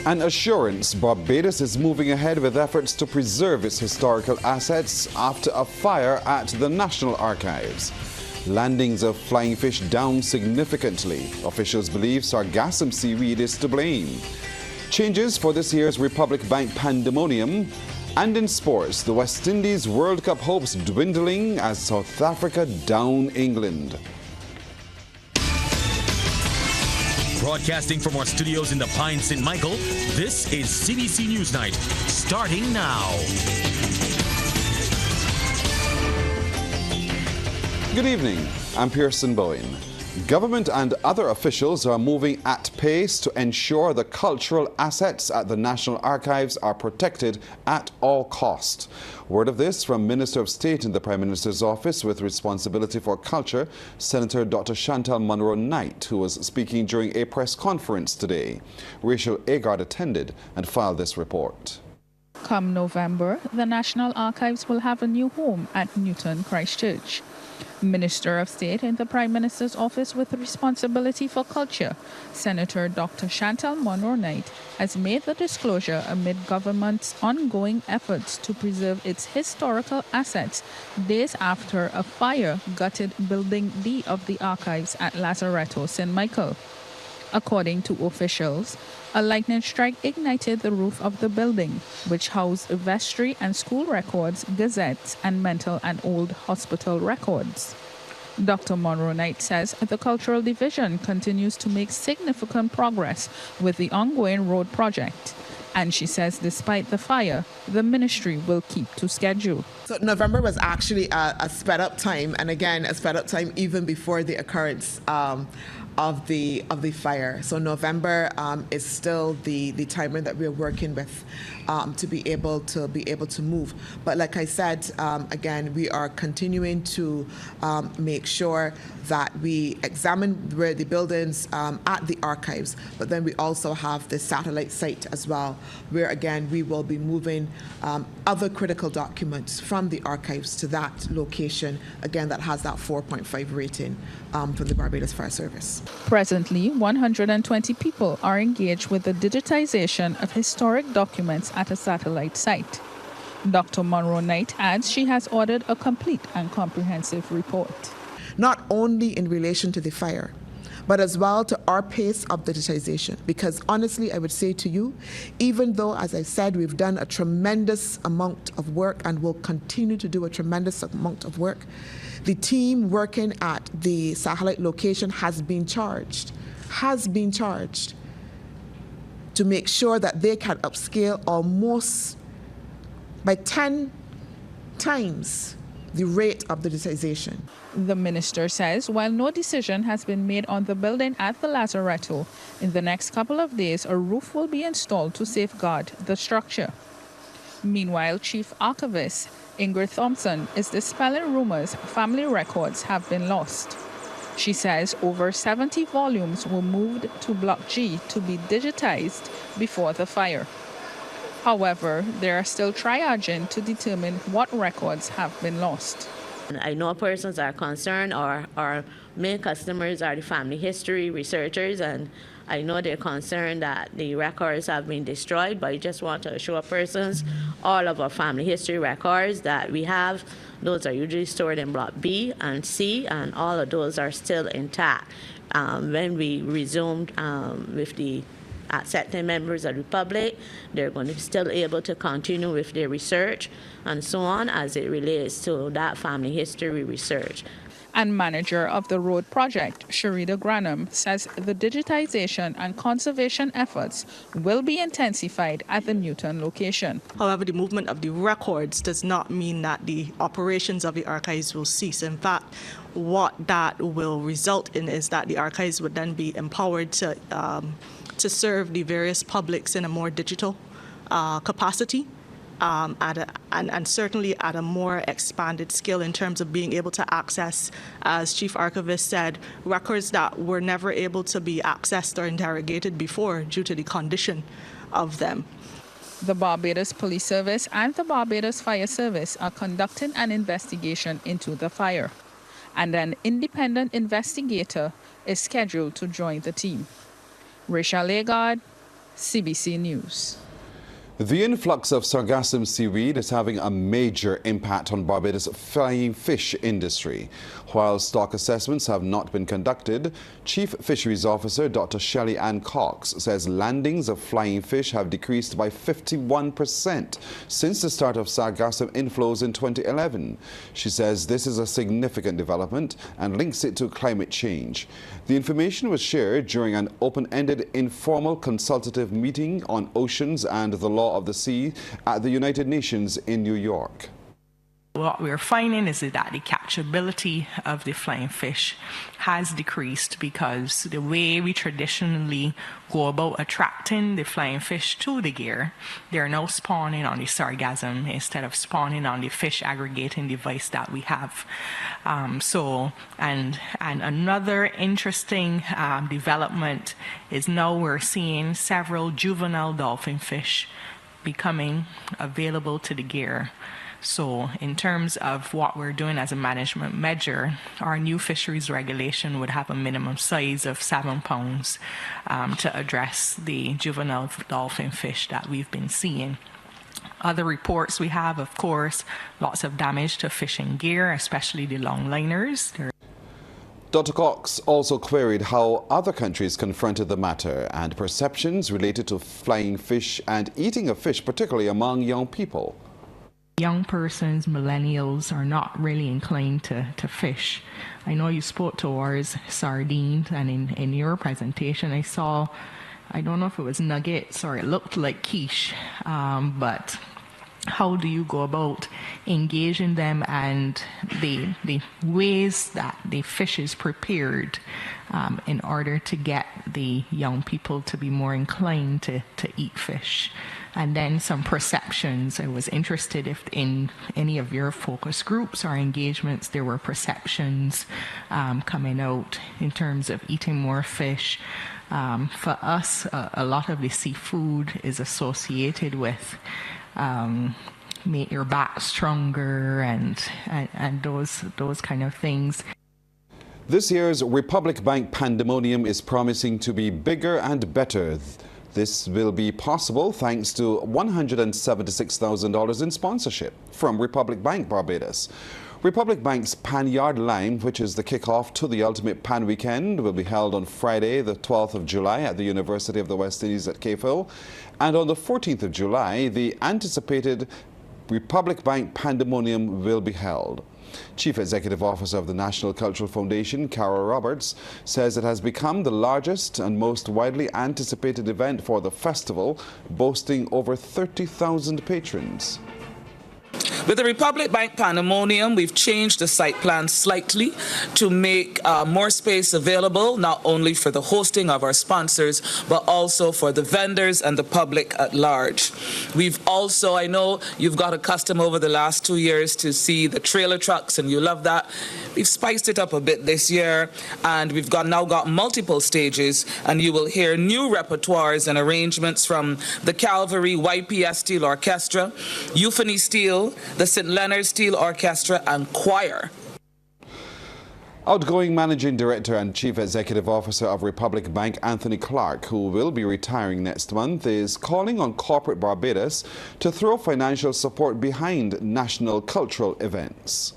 An assurance Barbados is moving ahead with efforts to preserve its historical assets after a fire at the National Archives. Landings of flying fish down significantly. Officials believe sargassum seaweed is to blame. Changes for this year's Republic Bank pandemonium. And in sports, the West Indies World Cup hopes dwindling as South Africa down England. Broadcasting from our studios in the Pine St. Michael, this is CBC NewsNight, starting now. Good evening, I'm Pearson Bowen. Government and other officials are moving at pace to ensure the cultural assets at the National Archives are protected at all cost. Word of this from Minister of State in the Prime Minister's office with responsibility for culture, Senator Dr. Chantal Munro-Knight, who was speaking during a press conference today. Rachel Agard attended and filed this report. Come November, the National Archives will have a new home at Newton Christchurch. Minister of State in the Prime Minister's office with responsibility for culture, Senator Dr. Chantal Munro-Knight, has made the disclosure amid government's ongoing efforts to preserve its historical assets days after a fire gutted Building D of the archives at Lazaretto, St. Michael. According to officials, a lightning strike ignited the roof of the building, which housed vestry and school records, gazettes, and mental and old hospital records. Dr. Munro-Knight says the Cultural Division continues to make significant progress with the ongoing road project. And she says despite the fire, the ministry will keep to schedule. So November was actually a sped up time, and again, a sped up time even before the occurrence of the fire. So November is still the timer that we're working with to be able to move. But like I said, again, we are continuing to make sure that we examine where the buildings at the archives, but then we also have the satellite site as well, where again we will be moving other critical documents from the archives to that location, again that has that 4.5 rating from the Barbados Fire Service. Presently, 120 people are engaged with the digitization of historic documents at a satellite site. Dr. Munro-Knight adds she has ordered a complete and comprehensive report. Not only in relation to the fire, but as well to our pace of digitization. Because honestly, I would say to you, even though, as I said, we've done a tremendous amount of work and will continue to do a tremendous amount of work, the team working at the satellite location has been charged to make sure that they can upscale almost by 10 times the rate of digitization. The minister says while no decision has been made on the building at the Lazaretto, in the next couple of days a roof will be installed to safeguard the structure. Meanwhile, Chief Archivist Ingrid Thompson is dispelling rumors family records have been lost. She says over 70 volumes were moved to Block G to be digitized before the fire. However, they are still triaging to determine what records have been lost. I know persons are concerned, or our main customers are the family history researchers, and I know they're concerned that the records have been destroyed, but I just want to assure persons all of our family history records that we have, those are usually stored in Block B and C, and all of those are still intact. When we resumed with the accepting members of the public, they're going to be still able to continue with their research and so on as it relates to that family history research. And manager of the road project, Sharida Granum, says the digitization and conservation efforts will be intensified at the Newton location. However, the movement of the records does not mean that the operations of the archives will cease. In fact, what that will result in is that the archives would then be empowered to serve the various publics in a more digital capacity. And certainly at a more expanded scale in terms of being able to access, as Chief Archivist said, records that were never able to be accessed or interrogated before due to the condition of them. The Barbados Police Service and the Barbados Fire Service are conducting an investigation into the fire, and an independent investigator is scheduled to join the team. Rachel Agard, CBC News. The influx of sargassum seaweed is having a major impact on Barbados' flying fish industry. While stock assessments have not been conducted, Chief Fisheries Officer Dr. Shelley Ann Cox says landings of flying fish have decreased by 51% since the start of sargassum inflows in 2011. She says this is a significant development and links it to climate change. The information was shared during an open-ended informal consultative meeting on oceans and the law of the sea at the United Nations in New York. What we're finding is that the catchability of the flying fish has decreased because the way we traditionally go about attracting the flying fish to the gear, they're now spawning on the sargassum instead of spawning on the fish aggregating device that we have. And another interesting development is now we're seeing several juvenile dolphin fish becoming available to the gear. So in terms of what we're doing as a management measure, our new fisheries regulation would have a minimum size of 7 pounds to address the juvenile dolphin fish that we've been seeing. Other reports we have, of course, lots of damage to fishing gear, especially the longliners. Dr. Cox also queried how other countries confronted the matter and perceptions related to flying fish and eating of fish, particularly among young people. Young persons, millennials, are not really inclined to fish. I know you spoke towards sardines, and in your presentation I saw, I don't know if it was nuggets or it looked like quiche, but how do you go about engaging them and the ways that the fish is prepared in order to get the young people to be more inclined to eat fish? And then some perceptions. I was interested if in any of your focus groups or engagements there were perceptions coming out in terms of eating more fish. For us, a lot of the seafood is associated with make your back stronger and those kind of things. This year's Republic Bank pandemonium is promising to be bigger and better. This will be possible thanks to $176,000 in sponsorship from Republic Bank Barbados. Republic Bank's Pan Yard Lime, which is the kickoff to the Ultimate Pan Weekend, will be held on Friday, the 12th of July at the University of the West Indies at CAFO. And on the 14th of July, the anticipated Republic Bank Pandemonium will be held. Chief Executive Officer of the National Cultural Foundation, Carol Roberts, says it has become the largest and most widely anticipated event for the festival, boasting over 30,000 patrons. With the Republic Bank Pandemonium, we've changed the site plan slightly to make more space available, not only for the hosting of our sponsors, but also for the vendors and the public at large. We've also, I know you've got accustomed over the last 2 years to see the trailer trucks, and you love that. We've spiced it up a bit this year, and we've now got multiple stages, and you will hear new repertoires and arrangements from the Calvary YPS Steel Orchestra, Euphony Steel, the St. Leonard Steel Orchestra, and choir. Outgoing Managing Director and Chief Executive Officer of Republic Bank, Anthony Clark, who will be retiring next month, is calling on corporate Barbados to throw financial support behind national cultural events.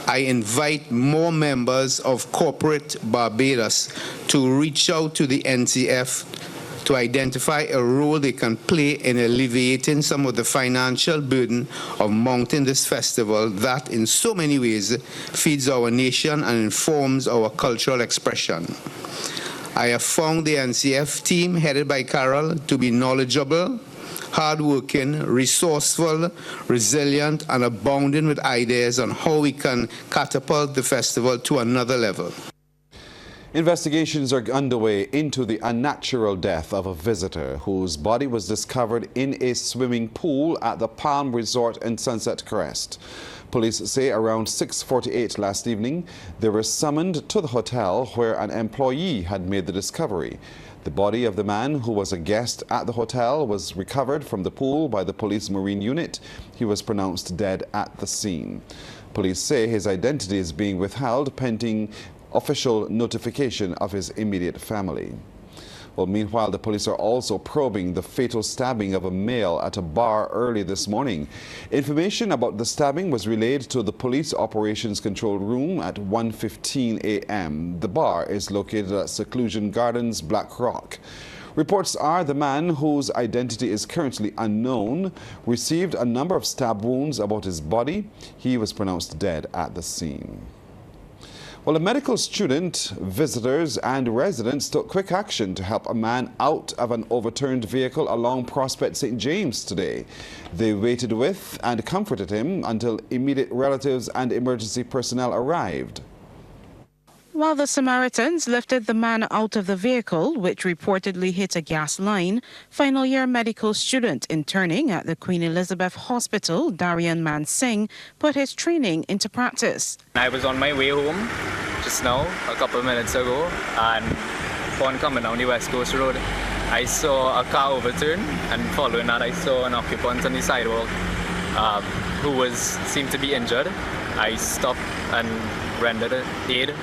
I invite more members of corporate Barbados to reach out to the NCF to identify a role they can play in alleviating some of the financial burden of mounting this festival that in so many ways feeds our nation and informs our cultural expression. I have found the NCF team headed by Carol to be knowledgeable, hardworking, resourceful, resilient, and abounding with ideas on how we can catapult the festival to another level. Investigations are underway into the unnatural death of a visitor whose body was discovered in a swimming pool at the Palm Resort in Sunset Crest. Police say around 6:48 last evening, they were summoned to the hotel where an employee had made the discovery. The body of the man who was a guest at the hotel was recovered from the pool by the police marine unit. He was pronounced dead at the scene. Police say his identity is being withheld pending official notification of his immediate family. Well, meanwhile, the police are also probing the fatal stabbing of a male at a bar early this morning. Information about the stabbing was relayed to the Police Operations Control Room at 1:15 a.m. The bar is located at Seclusion Gardens, Black Rock. Reports are the man, whose identity is currently unknown, received a number of stab wounds about his body. He was pronounced dead at the scene. Well, a medical student, visitors and residents took quick action to help a man out of an overturned vehicle along Prospect St. James today. They waited with and comforted him until immediate relatives and emergency personnel arrived. While the Samaritans lifted the man out of the vehicle, which reportedly hit a gas line, final-year medical student interning at the Queen Elizabeth Hospital, Darian Man Singh, put his training into practice. I was on my way home just now, a couple of minutes ago, and upon coming down the West Coast Road, I saw a car overturn, and following that, I saw an occupant on the sidewalk who seemed to be injured. I stopped and rendered aid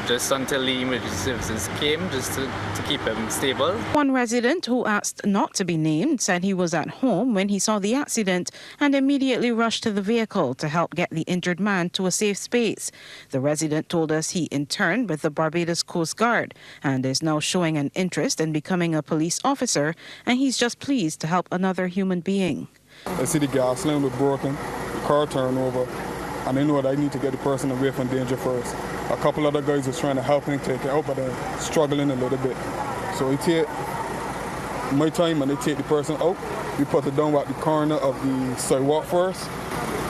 just until the emergency services came, just to keep him stable. One resident who asked not to be named said he was at home when he saw the accident and immediately rushed to the vehicle to help get the injured man to a safe space. The resident told us he interned with the Barbados Coast Guard and is now showing an interest in becoming a police officer, and he's just pleased to help another human being. I see the gas line was broken, the car turned over, and I know that I need to get the person away from danger first. A couple other guys was trying to help him take it out, but they're struggling a little bit. So I take my time and I take the person out. We put it down at the corner of the sidewalk first,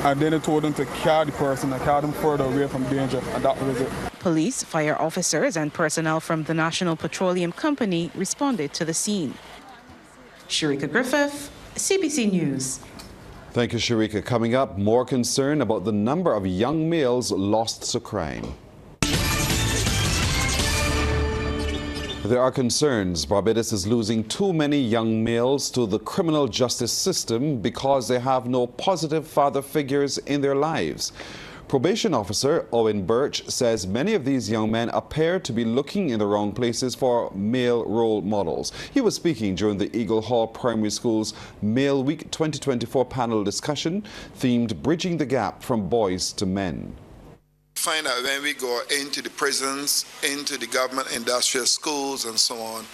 and then I told them to carry the person and carry them further away from danger, and that was it. Police, fire officers and personnel from the National Petroleum Company responded to the scene. Sharika Griffith, CBC News. Thank you, Sharika. Coming up, more concern about the number of young males lost to crime. There are concerns Barbados is losing too many young males to the criminal justice system because they have no positive father figures in their lives. Probation officer Owen Birch says many of these young men appear to be looking in the wrong places for male role models. He was speaking during the Eagle Hall Primary School's Male Week 2024 panel discussion themed Bridging the Gap from Boys to Men. Find out when we go into the prisons, into the government industrial schools and so on,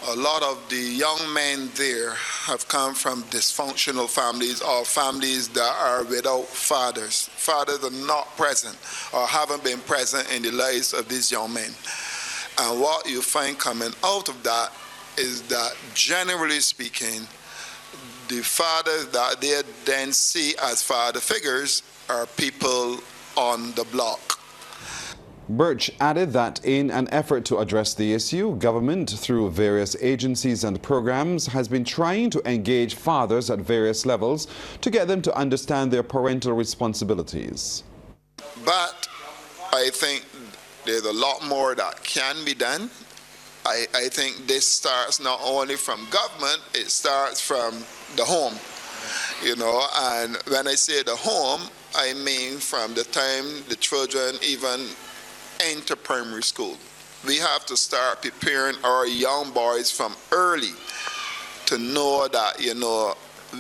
a lot of the young men there have come from dysfunctional families or families that are without fathers. Fathers are not present or haven't been present in the lives of these young men. And what you find coming out of that is that, generally speaking, the fathers that they then see as father figures are people on the block. Birch added that in an effort to address the issue, government, through various agencies and programs, has been trying to engage fathers at various levels to get them to understand their parental responsibilities. But I think there's a lot more that can be done. I think this starts not only from government, it starts from the home. And when I say the home, I mean from the time the children even enter primary school. We have to start preparing our young boys from early to know that,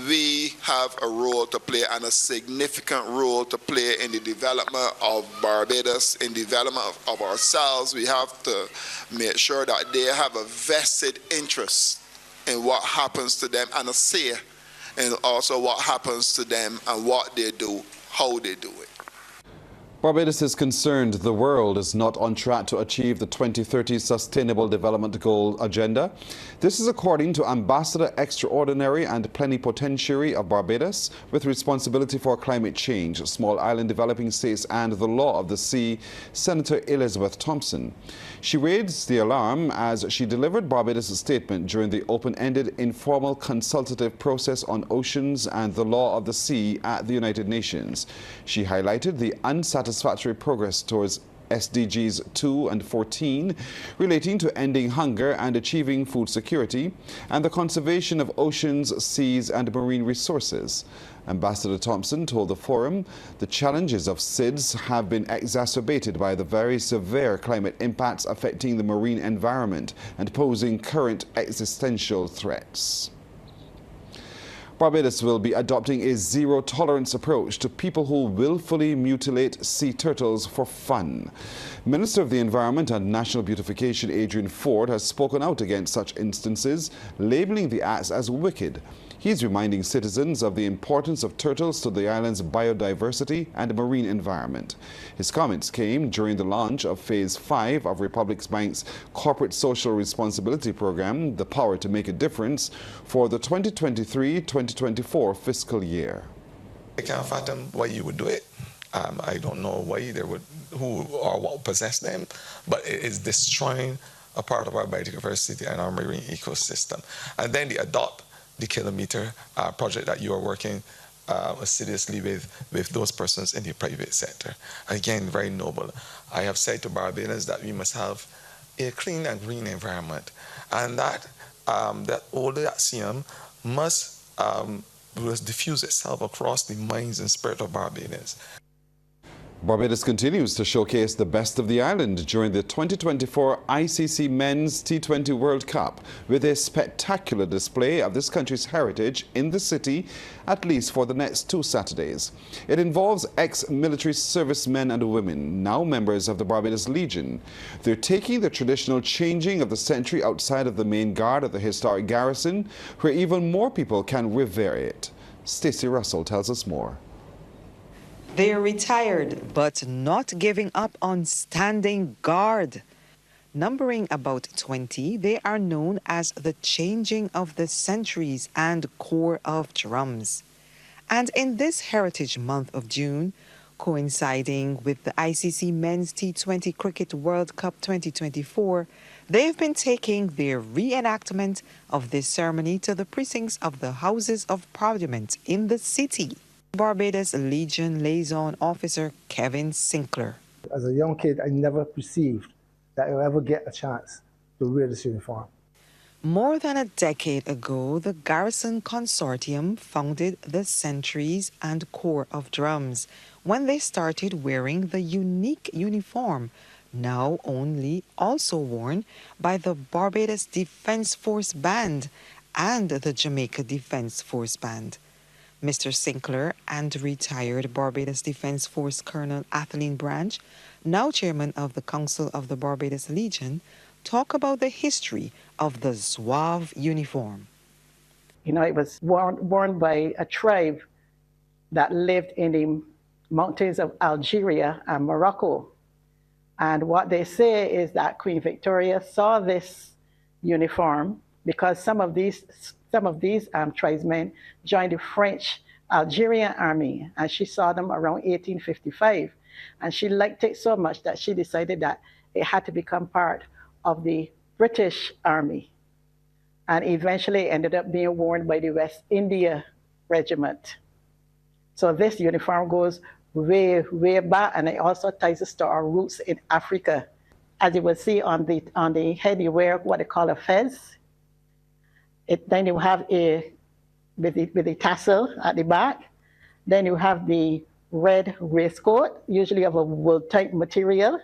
we have a role to play, and a significant role to play in the development of Barbados, in the development of ourselves. We have to make sure that they have a vested interest in what happens to them and a say in also what happens to them and what they do, how they do it. Barbados is concerned the world is not on track to achieve the 2030 Sustainable Development Goal agenda. This is according to Ambassador Extraordinary and Plenipotentiary of Barbados with responsibility for climate change, small island developing states and the law of the sea, Senator Elizabeth Thompson. She raised the alarm as she delivered Barbados' statement during the open-ended informal consultative process on oceans and the law of the sea at the United Nations. She highlighted the unsatisfactory progress towards SDGs 2 and 14 relating to ending hunger and achieving food security, and the conservation of oceans, seas and marine resources. Ambassador Thompson told the forum the challenges of SIDS have been exacerbated by the very severe climate impacts affecting the marine environment and posing current existential threats. Barbados will be adopting a zero-tolerance approach to people who willfully mutilate sea turtles for fun. Minister of the Environment and National Beautification Adrian Ford has spoken out against such instances, labeling the acts as wicked. He's reminding citizens of the importance of turtles to the island's biodiversity and marine environment. His comments came during the launch of Phase 5 of Republic Bank's Corporate Social Responsibility Program, The Power to Make a Difference, for the 2023-2024 fiscal year. I can't fathom why you would do it. I don't know why they would, who or what possessed them, but it is destroying a part of our biodiversity and our marine ecosystem. And then they adopt the kilometer project that you are working assiduously with those persons in the private sector. Again, very noble. I have said to Barbadians that we must have a clean and green environment, and that that old axiom must diffuse itself across the minds and spirit of Barbadians. Barbados continues to showcase the best of the island during the 2024 ICC Men's T20 World Cup with a spectacular display of this country's heritage in the city, at least for the next 2 Saturdays. It involves ex-military servicemen and women, now members of the Barbados Legion. They're taking the traditional changing of the century outside of the main guard at the historic garrison, where even more people can revere it. Stacey Russell tells us more. They are retired, but not giving up on standing guard. Numbering about 20, they are known as the Changing of the Centuries and Corps of Drums. And in this Heritage Month of June, coinciding with the ICC Men's T20 Cricket World Cup 2024, they've been taking their reenactment of this ceremony to the precincts of the Houses of Parliament in the city. Barbados Legion Liaison Officer Kevin Sinclair. As a young kid, I never perceived that I would ever get a chance to wear this uniform. More than a decade ago, the Garrison Consortium founded the Sentries and Corps of Drums when they started wearing the unique uniform, now only also worn by the Barbados Defence Force Band and the Jamaica Defence Force Band. Mr. Sinclair and retired Barbados Defence Force Colonel Atheline Branch, now chairman of the Council of the Barbados Legion, talk about the history of the Zouave uniform. You know, it was worn by a tribe that lived in the mountains of Algeria and Morocco. And what they say is that Queen Victoria saw this uniform because some of these tribesmen joined the French Algerian army, and she saw them around 1855. And she liked it so much that she decided that it had to become part of the British Army, and eventually ended up being worn by the West India Regiment. So this uniform goes way, way back, and it also ties us to our roots in Africa. As you will see on the head, you wear what they call a fez. Then you have with the tassel at the back. Then you have the red waistcoat, usually of a wool type material,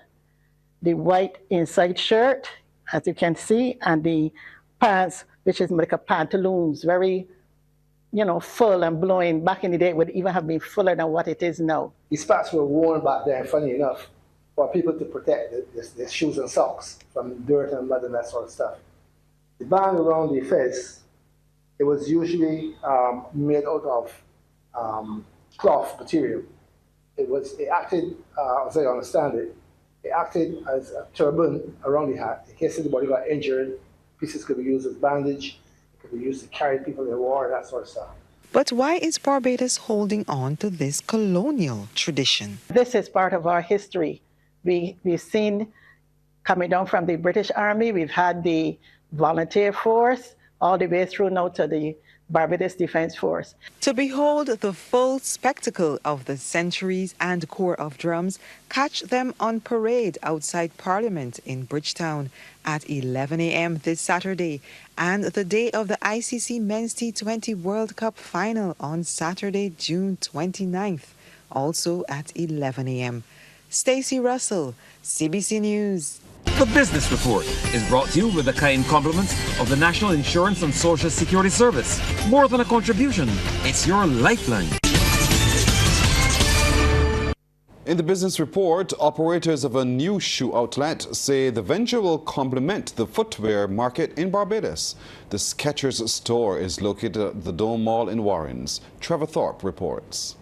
the white inside shirt, as you can see, and the pants, which is like a pantaloons, very, full and blowing. Back in the day, it would even have been fuller than what it is now. These pants were worn back then, funny enough, for people to protect their shoes and socks from dirt and mud and that sort of stuff. The band around the fez, it was usually made out of cloth material. It acted, as I understand it, it acted as a turban around the hat. In case anybody got injured, pieces could be used as bandage, it could be used to carry people in war, that sort of stuff. But why is Barbados holding on to this colonial tradition? This is part of our history. We've seen coming down from the British Army, we've had the volunteer force, all the way through now to the Barbados Defense Force. To behold the full spectacle of the centuries and Corps of Drums, catch them on parade outside Parliament in Bridgetown at 11 a.m. this Saturday, and the day of the ICC Men's T20 World Cup final on Saturday, June 29th, also at 11 a.m. Stacey Russell, CBC News. The Business Report is brought to you with the kind compliments of the National Insurance and Social Security Service. More than a contribution, it's your lifeline. In the Business Report, operators of a new shoe outlet say the venture will complement the footwear market in Barbados. The Skechers store is located at the Dome Mall in Warrens. Trevor Thorpe reports.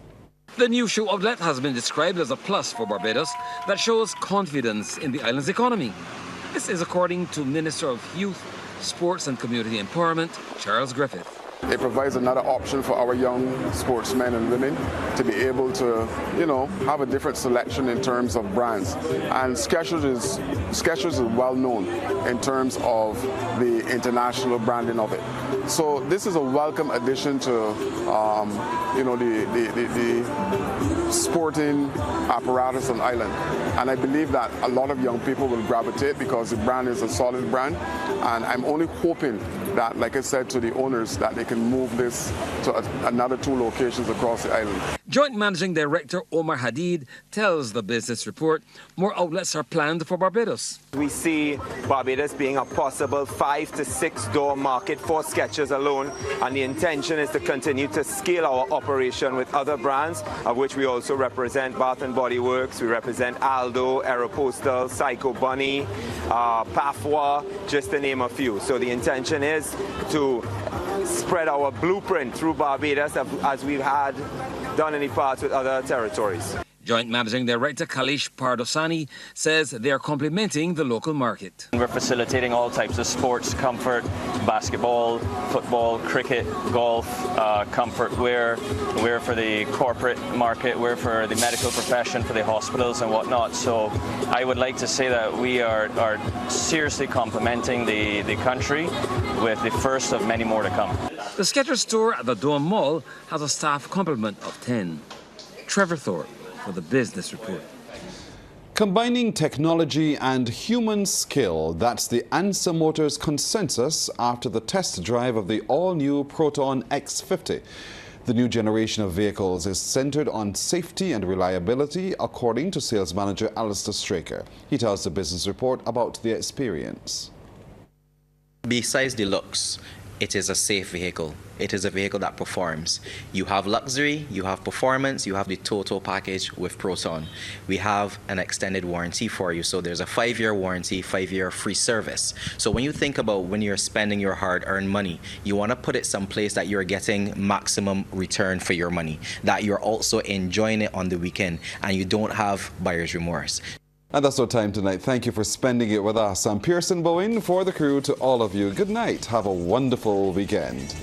The new shoe outlet has been described as a plus for Barbados that shows confidence in the island's economy. This is according to Minister of Youth, Sports and Community Empowerment, Charles Griffith. It provides another option for our young sportsmen and women to be able to, have a different selection in terms of brands. And Skechers is well known in terms of the international branding of it. So this is a welcome addition to, the sporting apparatus on island. And I believe that a lot of young people will gravitate because the brand is a solid brand. And I'm only hoping that, like I said to the owners, that they can move this to another 2 locations across the island. Joint Managing Director Omar Hadid tells the Business Report more outlets are planned for Barbados. We see Barbados being a possible 5 to 6 door market for Skechers alone, and the intention is to continue to scale our operation with other brands, of which we also represent Bath & Body Works, we represent Aldo, Aeropostal, Psycho Bunny, Pafwa, just to name a few. So the intention is to spread our blueprint through Barbados as we've had done in the past with other territories. Joint Managing Director Kalish Pardosani says they are complementing the local market. We're facilitating all types of sports, comfort, basketball, football, cricket, golf, comfort wear for the corporate market, wear for the medical profession, for the hospitals and whatnot. So I would like to say that we are seriously complementing the country with the first of many more to come. The Skechers store at the Dome Mall has a staff complement of 10. Trevor Thorpe for the Business Report. Combining technology and human skill, that's the Answer Motors consensus after the test drive of the all-new Proton X50. The new generation of vehicles is centered on safety and reliability, according to sales manager Alistair Straker. He tells the Business Report about the experience. Besides the looks, it is a safe vehicle. It is a vehicle that performs. You have luxury, you have performance, you have the total package with Proton. We have an extended warranty for you. So there's a 5-year warranty, 5-year free service. So when you think about when you're spending your hard-earned money, you want to put it someplace that you're getting maximum return for your money, that you're also enjoying it on the weekend, and you don't have buyer's remorse. And that's our time tonight. Thank you for spending it with us. I'm Pearson Bowen for the crew. To all of you, good night. Have a wonderful weekend.